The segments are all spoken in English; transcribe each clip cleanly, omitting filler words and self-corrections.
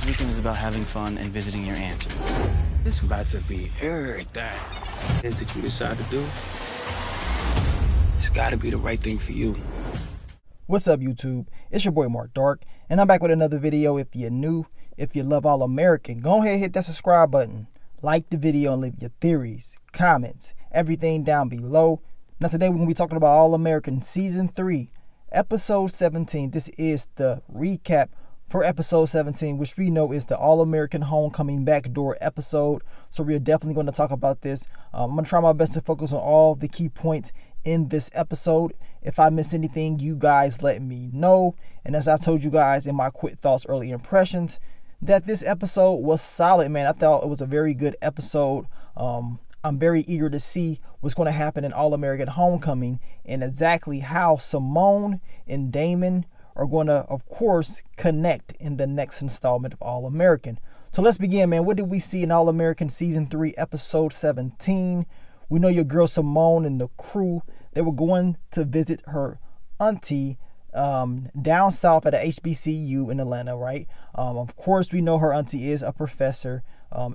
This weekend is about having fun and visiting your aunt. It's about to be everything that you decide to do. It's got to be the right thing for you. What's up, YouTube? It's your boy Mark Dark, and I'm back with another video. If you're new, if you love All American, go ahead and hit that subscribe button. Like the video and leave your theories, comments, everything down below. Now today we're going to be talking about All American Season 3, Episode 17. This is the recap for Episode 17, which we know is the All American Homecoming Backdoor episode. So we're definitely going to talk about this. I'm going to try my best to focus on all the key points in this episode. If I miss anything, you guys let me know. And as I told you guys in my quick thoughts, early impressions, that this episode was solid, man. I thought it was a very good episode. I'm very eager to see what's going to happen in All American Homecoming and exactly how Simone and Damon are going to, of course, connect in the next installment of All American. So let's begin, man. What did we see in All American Season 3, Episode 17? We know your girl Simone and the crew, they were going to visit her auntie down south at a HBCU in Atlanta, right? Of course, we know her auntie is a professor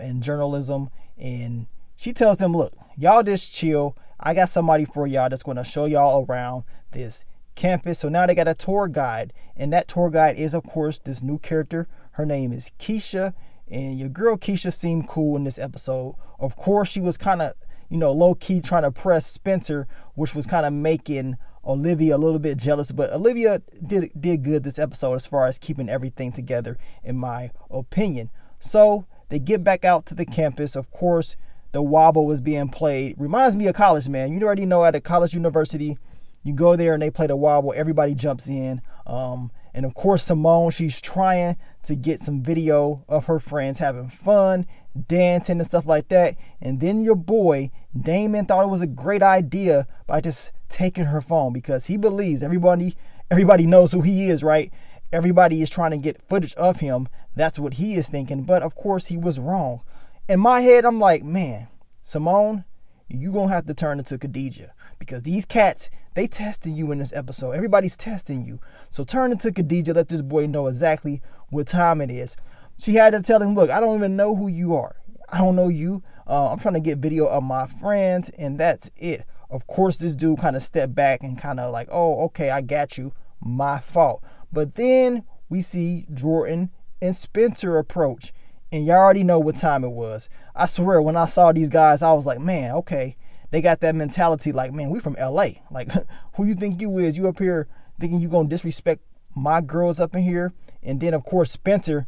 in journalism, and she tells them, look, y'all just chill. I got somebody for y'all that's going to show y'all around this campus. So now they got a tour guide, and that tour guide is, of course, this new character. Her name is Keisha, and your girl Keisha seemed cool in this episode. Of course, she was kind of, low-key trying to press Spencer, which was kind of making Olivia a little bit jealous. But Olivia did good this episode as far as keeping everything together, in my opinion. So they get back out to the campus. Of course, the wobble was being played. Reminds me of college, man. You already know at a college university, you go there and they play the wobble. Everybody jumps in. And of course, Simone, she's trying to get some video of her friends having fun, dancing and stuff like that. And then your boy, Damon, thought it was a great idea by just taking her phone, because he believes everybody knows who he is, right? Everybody is trying to get footage of him. That's what he is thinking. But of course, he was wrong. In my head, I'm like, man, Simone, you gonna have to turn into Khadijah, because these cats, they testing you in this episode. Everybody's testing you. So turn into Khadijah, let this boy know exactly what time it is. She had to tell him, look, I don't even know who you are. I don't know you. I'm trying to get video of my friends, and that's it. Of course, this dude kind of stepped back and kind of like, oh, okay, I got you. My fault. But then we see Jordan and Spencer approach. And y'all already know what time it was. I swear, when I saw these guys, I was like, man, okay. They got that mentality like, man, we from LA. Like, who you think you is? You up here thinking you gonna disrespect my girls up in here? And then, of course, Spencer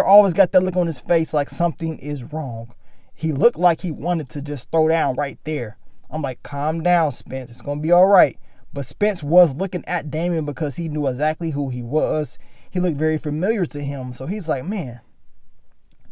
always got that look on his face like something is wrong. He looked like he wanted to just throw down right there. I'm like, calm down, Spence. It's gonna be all right. But Spence was looking at Damon because he knew exactly who he was. He looked very familiar to him. So he's like, man,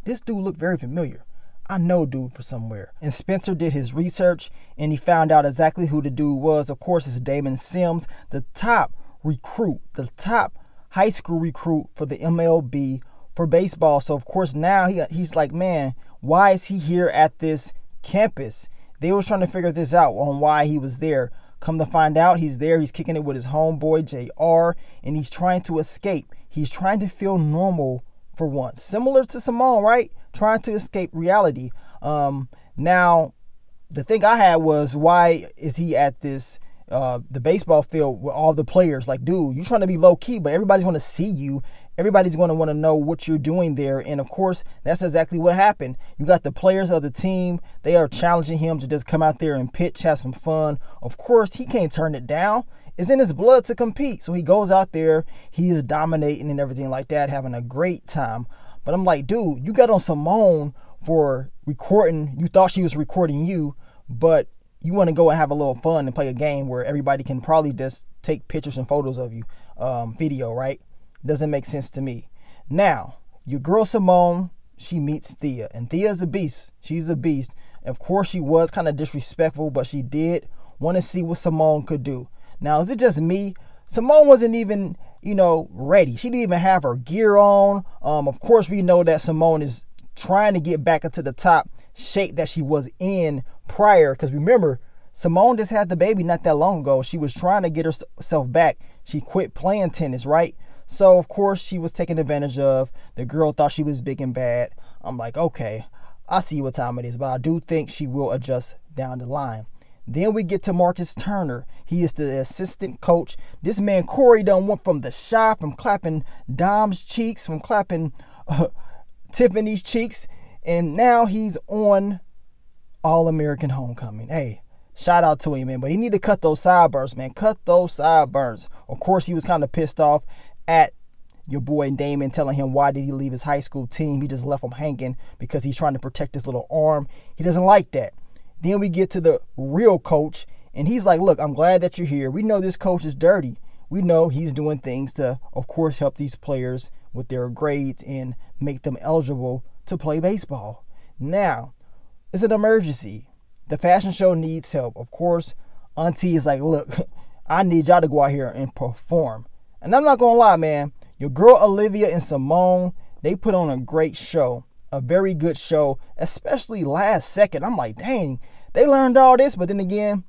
this dude looked very familiar. I know dude for somewhere. And Spencer did his research and he found out exactly who the dude was. Of course, it's Damon Sims, the top recruit, the top high school recruit for the MLB for baseball. So of course now he's like, man, why is he here at this campus? They was trying to figure this out on why he was there. Come to find out, he's there. He's kicking it with his homeboy JR, and he's trying to escape. He's trying to feel normal for once, similar to Simone, right? Trying to escape reality. Now, the thing I had was, why is he at this the baseball field with all the players? Like, dude, you're trying to be low key, but everybody's going to see you. Everybody's going to want to know what you're doing there. And of course, that's exactly what happened. You got the players of the team. They are challenging him to just come out there and pitch, have some fun. Of course, he can't turn it down. It's in his blood to compete. So he goes out there. He is dominating and everything like that, having a great time. But I'm like, dude, you got on Simone for recording. You thought she was recording you, but you want to go and have a little fun and play a game where everybody can probably just take pictures and photos of you, video, right? Doesn't make sense to me. Now, your girl Simone, she meets Thea, and Thea's a beast. She's a beast. Of course, she was kind of disrespectful, but she did want to see what Simone could do. Now, is it just me? Simone wasn't even, ready. She didn't even have her gear on. Of course, we know that Simone is trying to get back into the top shape that she was in prior. Because remember, Simone just had the baby not that long ago. She was trying to get herself back. She quit playing tennis, right? So, of course, she was taken advantage of. The girl thought she was big and bad. I'm like, okay, I see what time it is, but I do think she will adjust down the line. Then we get to Marcus Turner. He is the assistant coach. This man, Corey, done went from the shy, from clapping Dom's cheeks, from clapping Tiffany's cheeks, and now he's on All-American Homecoming. Hey, shout out to him, man. But he need to cut those sideburns, man. Cut those sideburns. Of course, he was kind of pissed off at your boy Damon, telling him why did he leave his high school team. He just left him hanging because he's trying to protect his little arm. He doesn't like that. Then we get to the real coach, and he's like, look, I'm glad that you're here. We know this coach is dirty. We know he's doing things to, of course, help these players with their grades and make them eligible to play baseball. Now, it's an emergency. The fashion show needs help. Of course, Auntie is like, look, I need y'all to go out here and perform. And I'm not going to lie, man. Your girl Olivia and Simone, they put on a great show. A very good show, especially last second. I'm like, dang, they learned all this. But then again,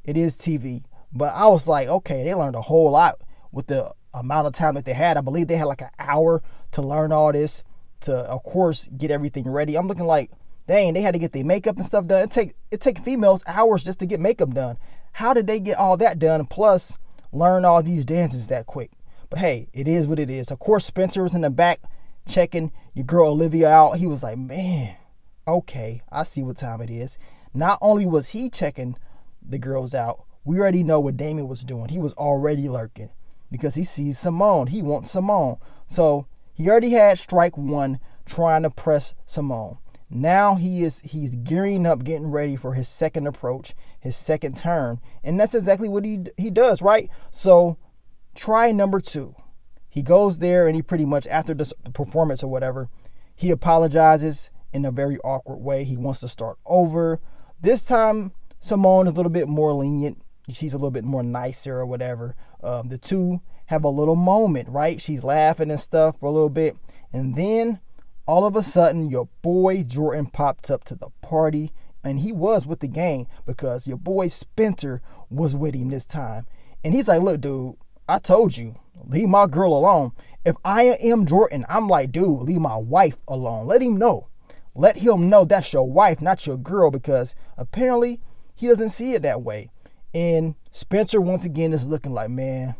it is TV. But I was like, okay, they learned a whole lot with the amount of time that they had. I believe they had like an hour to learn all this, to, of course, get everything ready. I'm looking like, dang, they had to get their makeup and stuff done. It take females hours just to get makeup done. How did they get all that done, plus learn all these dances that quick? But hey, it is what it is. Of course, Spencer was in the back checking your girl Olivia out. He was like, man, okay, I see what time it is. Not only was he checking the girls out, we already know what Damon was doing. He was already lurking because he sees Simone. He wants Simone. So he already had strike one trying to press Simone. Now he's gearing up, getting ready for his second approach, his second turn. And that's exactly what he does, right? So try number two. He goes there and he pretty much, after the performance or whatever, he apologizes in a very awkward way. He wants to start over. This time, Simone is a little bit more lenient. She's a little bit more nicer or whatever. The two have a little moment, right? She's laughing and stuff for a little bit. And then all of a sudden, your boy Jordan popped up to the party. And he was with the gang because your boy Spencer was with him this time. And he's like, look, dude, I told you, leave my girl alone. If I am Jordan, I'm like, dude, leave my wife alone. Let him know. Let him know that's your wife, not your girl, because apparently he doesn't see it that way. And Spencer, once again, is looking like, man,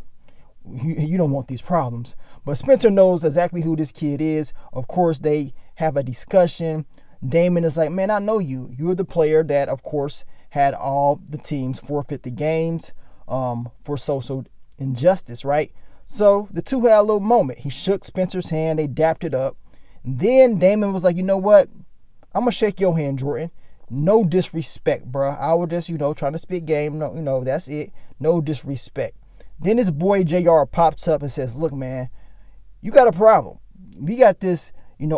you don't want these problems. But Spencer knows exactly who this kid is. Of course, they have a discussion. Damon is like, man, I know you. You're the player that, of course, had all the teams forfeit the games for social injustice, right? So the two had a little moment. He shook Spencer's hand. They dapped it up. Then Damon was like, you know what? I'm going to shake your hand, Jordan. No disrespect, bro. I was just, trying to spit game. No, that's it. No disrespect. Then his boy JR pops up and says, look, man, you got a problem. We got this,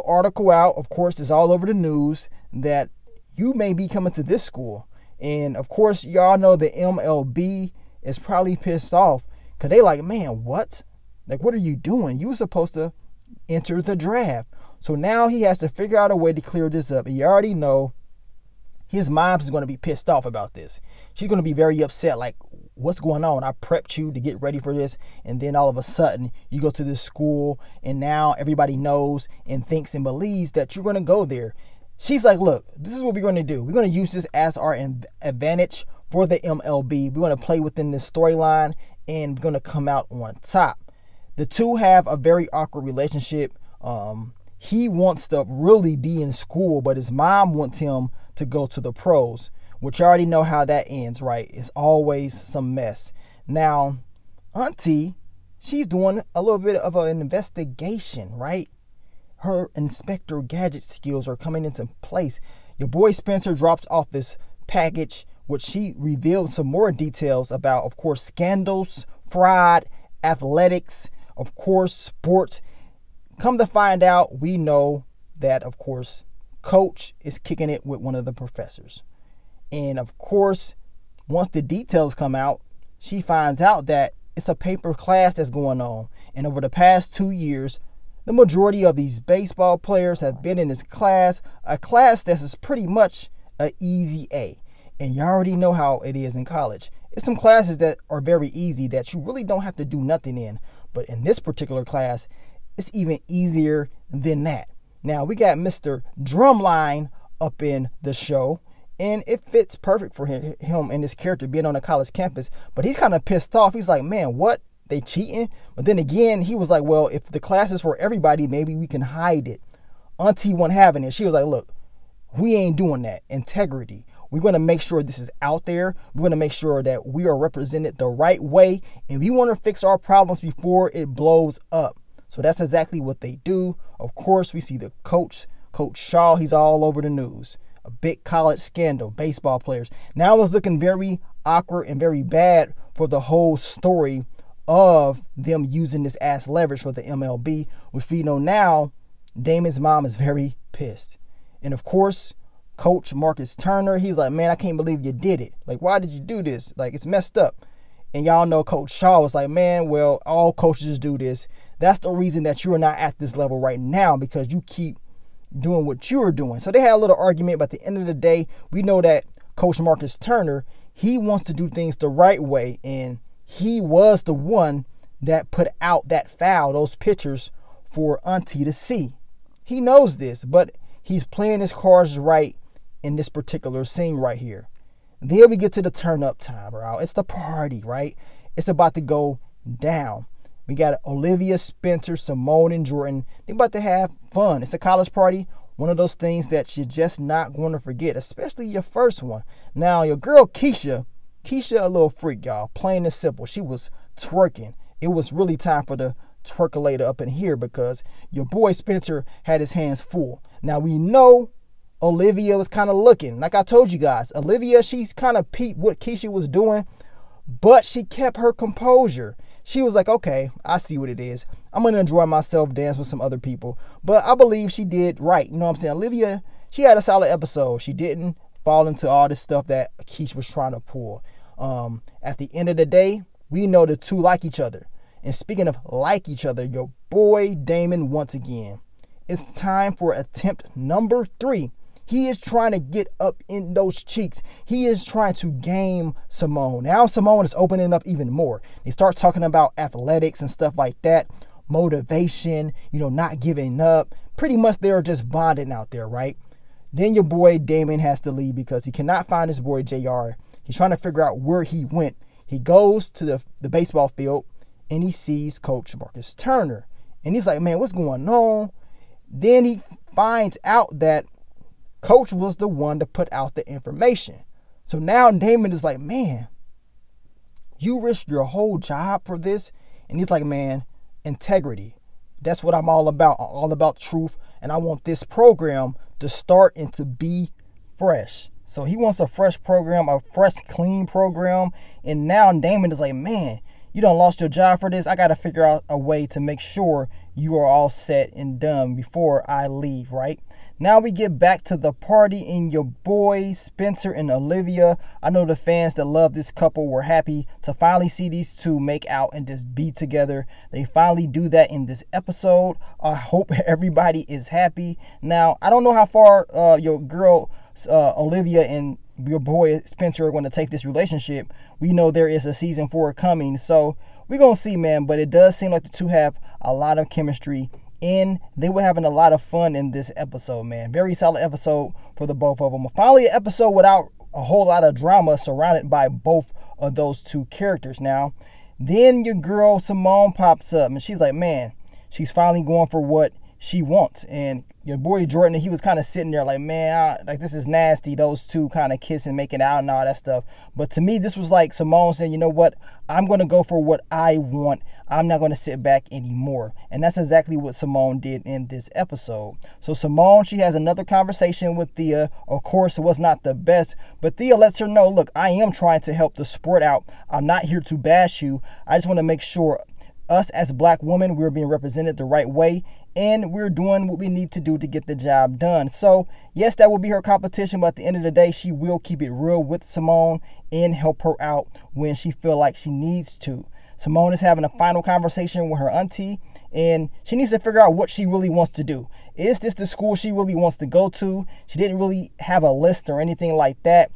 article out. Of course, it's all over the news that you may be coming to this school. And, of course, y'all know the MLB is probably pissed off. Because they like, man, what? Like, what are you doing? You were supposed to enter the draft. So now he has to figure out a way to clear this up. And you already know his mom is going to be pissed off about this. She's going to be very upset. Like, what's going on? I prepped you to get ready for this. And then all of a sudden, you go to this school. And now everybody knows and thinks and believes that you're going to go there. She's like, look, this is what we're going to do. We're going to use this as our advantage for the MLB. We're going to play within this storyline. And we're going to come out on top. The two have a very awkward relationship. He wants to really be in school, but his mom wants him to go to the pros, which you already know how that ends, right? It's always some mess. Now, Auntie, she's doing a little bit of an investigation, right? Her Inspector Gadget skills are coming into place. Your boy Spencer drops off this package, which she revealed some more details about, of course, scandals, fraud, athletics, of course, sports. Come to find out, we know that, of course, Coach is kicking it with one of the professors. And, of course, once the details come out, she finds out that it's a paper class that's going on. And over the past 2 years, the majority of these baseball players have been in this class, a class that is pretty much an easy A. And you already know how it is in college. It's some classes that are very easy that you really don't have to do nothing in. But in this particular class, it's even easier than that. Now, we got Mr. Drumline up in the show, and it fits perfect for him and his character being on a college campus. But he's kind of pissed off. He's like, man, what? They cheating? But then again, he was like, well, if the class is for everybody, maybe we can hide it. Auntie wasn't having it. She was like, look, we ain't doing that. Integrity. We're going to make sure this is out there. We're going to make sure that we are represented the right way. And we want to fix our problems before it blows up. So that's exactly what they do. Of course, we see the Coach Shaw. He's all over the news. A big college scandal, baseball players. Now it's looking very awkward and very bad for the whole story of them using this as leverage for the MLB, which we know now Damon's mom is very pissed. And of course, Coach Marcus Turner, he's like, man, I can't believe you did it. Like, why did you do this? Like, it's messed up. And y'all know Coach Shaw was like, man, well, all coaches do this. That's the reason that you're not at this level right now, because you keep doing what you're doing. So they had a little argument, but at the end of the day, we know that Coach Marcus Turner, he wants to do things the right way, and he was the one that put out that foul, those pictures for Auntie to see. He knows this, but he's playing his cards right in this particular scene right here. Then we get to the turn up time, bro. It's the party, right? It's about to go down. We got Olivia, Spencer, Simone, and Jordan. They're about to have fun. It's a college party. One of those things that you're just not going to forget, especially your first one. Now, your girl Keisha a little freak, y'all. Plain and simple. She was twerking. It was really time for the twerkulator up in here because your boy Spencer had his hands full. Now, we know Olivia was kind of looking. Like I told you guys, Olivia, she's kind of peeped what Keisha was doing, but she kept her composure. She was like, okay, I see what it is. I'm going to enjoy myself, dance with some other people. But I believe she did right. You know what I'm saying? Olivia, she had a solid episode. She didn't fall into all this stuff that Keisha was trying to pull. At the end of the day, we know the two like each other. And speaking of like each other, your boy Damon once again. It's time for attempt number 3. He is trying to get up in those cheeks. He is trying to game Simone. Now Simone is opening up even more. They start talking about athletics and stuff like that. Motivation, not giving up. Pretty much they're just bonding out there, right? Then your boy Damon has to leave because he cannot find his boy JR. He's trying to figure out where he went. He goes to the baseball field and he sees Coach Marcus Turner. And he's like, man, what's going on? Then he finds out that Coach was the one to put out the information. So now Damon is like, man, you risked your whole job for this? And he's like, man, integrity. That's what I'm all about. I'm all about truth. And I want this program to start and to be fresh. So he wants a fresh program, a fresh, clean program. And now Damon is like, man, you done lost your job for this. I got to figure out a way to make sure you are all set and done before I leave, right? Now we get back to the party and your boy Spencer and Olivia. I know the fans that love this couple were happy to finally see these two make out and just be together. They finally do that in this episode. I hope everybody is happy. Now, I don't know how far your girl Olivia and your boy Spencer are going to take this relationship. We know there is a season 4 coming, so we're going to see, man. But it does seem like the two have a lot of chemistry. And they were having a lot of fun in this episode, man. Very solid episode for the both of them. Finally, an episode without a whole lot of drama surrounded by both of those two characters. Now, then your girl Simone pops up, and she's like, man, she's finally going for what she wants. And your boy Jordan, he was kind of sitting there like, man, this is nasty. Those two kind of kissing, making out and all that stuff. But to me, this was like Simone saying, you know what? I'm going to go for what I want. I'm not going to sit back anymore. And that's exactly what Simone did in this episode. So Simone, she has another conversation with Thea. Of course, it was not the best, but Thea lets her know, look, I am trying to help the sport out. I'm not here to bash you. I just want to make sure us as Black women, we're being represented the right way, and we're doing what we need to do to get the job done. So yes, that will be her competition, but at the end of the day, she will keep it real with Simone and help her out when she feel like she needs to. Simone is having a final conversation with her auntie, and she needs to figure out what she really wants to do. Is this the school she really wants to go to? She didn't really have a list or anything like that.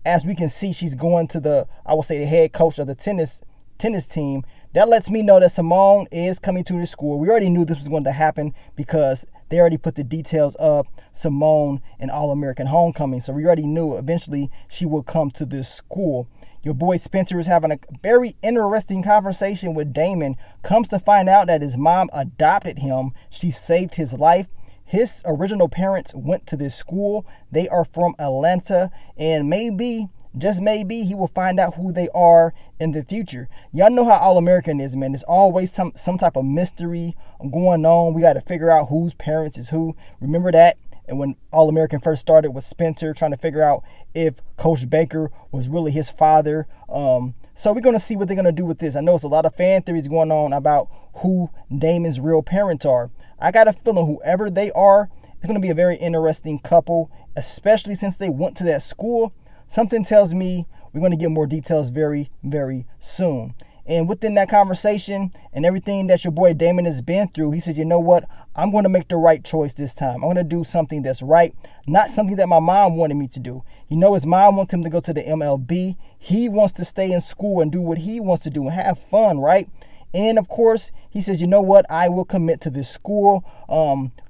As we can see, she's going to the head coach of the tennis team. that lets me know that Simone is coming to the school. We already knew this was going to happen because they already put the details of Simone and All-American Homecoming. So we already knew eventually she will come to this school. Your boy Spencer is having a very interesting conversation with Damon. Comes to find out that his mom adopted him. She saved his life. His original parents went to this school. They are from Atlanta, and maybe, just maybe, he will find out who they are in the future. Y'all know how All-American is, man. There's always some type of mystery going on. We got to figure out whose parents is who. Remember that? And when All-American first started with Spencer trying to figure out if Coach Baker was really his father. So we're going to see what they're going to do with this. I know it's a lot of fan theories going on about who Damon's real parents are. I got a feeling whoever they are, it's going to be a very interesting couple, especially since they went to that school. Something tells me we're going to get more details very, very soon. And within that conversation and everything that your boy Damon has been through, he said, you know what? I'm going to make the right choice this time. I'm going to do something that's right, not something that my mom wanted me to do. You know, his mom wants him to go to the MLB. He wants to stay in school and do what he wants to do and have fun, right? And of course, he says, you know what? I will commit to this school.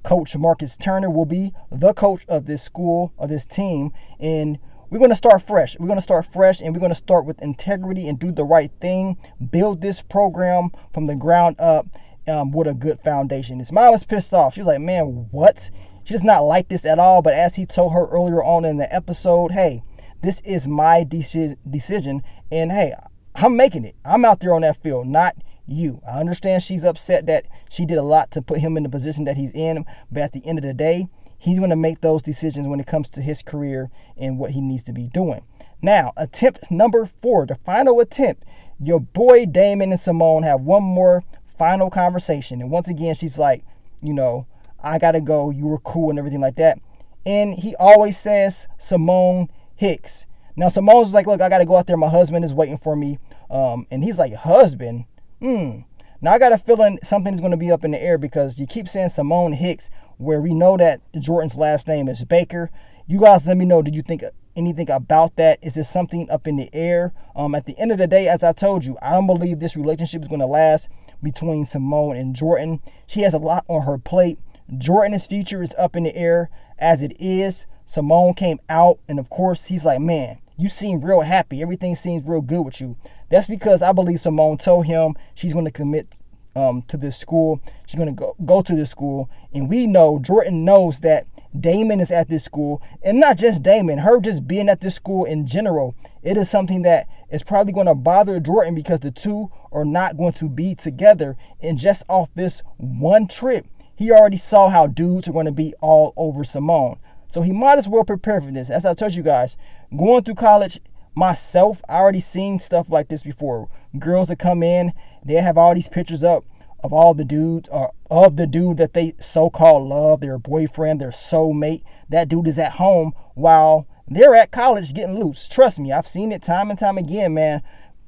Coach Marcus Turner will be the coach of this school, of this team. And we're going to start fresh. We're going to start fresh, and we're going to start with integrity and do the right thing. Build this program from the ground up with a good foundation. His mom was pissed off. She was like, man, what? She does not like this at all. But as he told her earlier on in the episode, hey, this is my decision. And hey, I'm making it. I'm out there on that field, not you. I understand she's upset that she did a lot to put him in the position that he's in. But at the end of the day, he's going to make those decisions when it comes to his career and what he needs to be doing. Now, attempt number 4, the final attempt. Your boy Damon and Simone have one more final conversation. And once again, she's like, you know, I got to go. You were cool and everything like that. And he always says Simone Hicks. Now, Simone's like, look, I got to go out there. My husband is waiting for me. And he's like, husband? Now, I got a feeling something is going to be up in the air because you keep saying Simone Hicks, where we know that Jordan's last name is Baker. You guys let me know, did you think anything about that? Is this something up in the air? At the end of the day, as I told you, I don't believe this relationship is going to last between Simone and Jordan. She has a lot on her plate. Jordan's future is up in the air as it is. Simone came out, and of course, he's like, man, you seem real happy. Everything seems real good with you. That's because I believe Simone told him she's going to commit to this school. She's going to go to this school. And we know, Jordan knows that Damon is at this school. And not just Damon, her just being at this school in general. It is something that is probably going to bother Jordan because the two are not going to be together. And just off this one trip, he already saw how dudes are going to be all over Simone. So he might as well prepare for this. As I told you guys, going through college myself, I already seen stuff like this before. Girls that come in, they have all these pictures up of all the dudes, of the dude that they so-called love, their boyfriend, their soulmate. That dude is at home while they're at college getting loose. Trust me, I've seen it time and time again, man.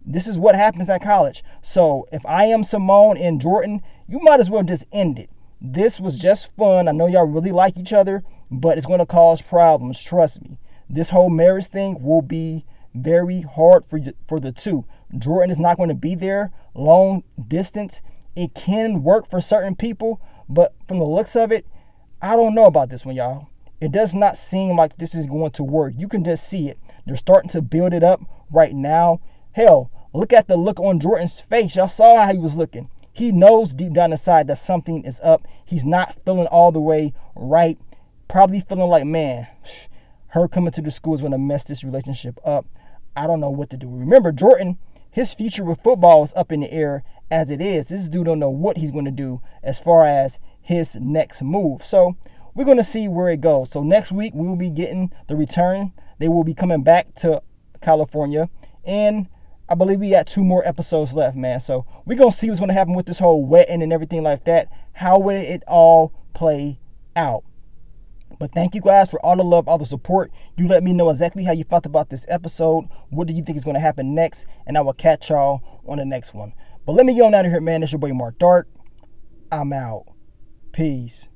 This is what happens at college. So if I am Simone and Jordan, you might as well just end it. This was just fun. I know y'all really like each other, but it's going to cause problems. Trust me. This whole marriage thing will be very hard for the two. Jordan is not going to be there long distance. It can work for certain people, but from the looks of it, I don't know about this one, y'all. It does not seem like this is going to work. You can just see it. They're starting to build it up right now. Hell, look at the look on Jordan's face. Y'all saw how he was looking. He knows deep down inside that something is up. He's not feeling all the way right. Probably feeling like, man, her coming to the school is going to mess this relationship up. I don't know what to do. Remember, Jordan, his future with football is up in the air as it is. This dude don't know what he's going to do as far as his next move. So we're going to see where it goes. So next week, we will be getting the return. They will be coming back to California. And I believe we got 2 more episodes left, man. So we're going to see what's going to happen with this whole wedding and everything like that. How will it all play out? But thank you guys for all the love, all the support. You let me know exactly how you felt about this episode. What do you think is going to happen next? And I will catch y'all on the next one. But let me get on out of here, man. It's your boy Mark Dark. I'm out. Peace.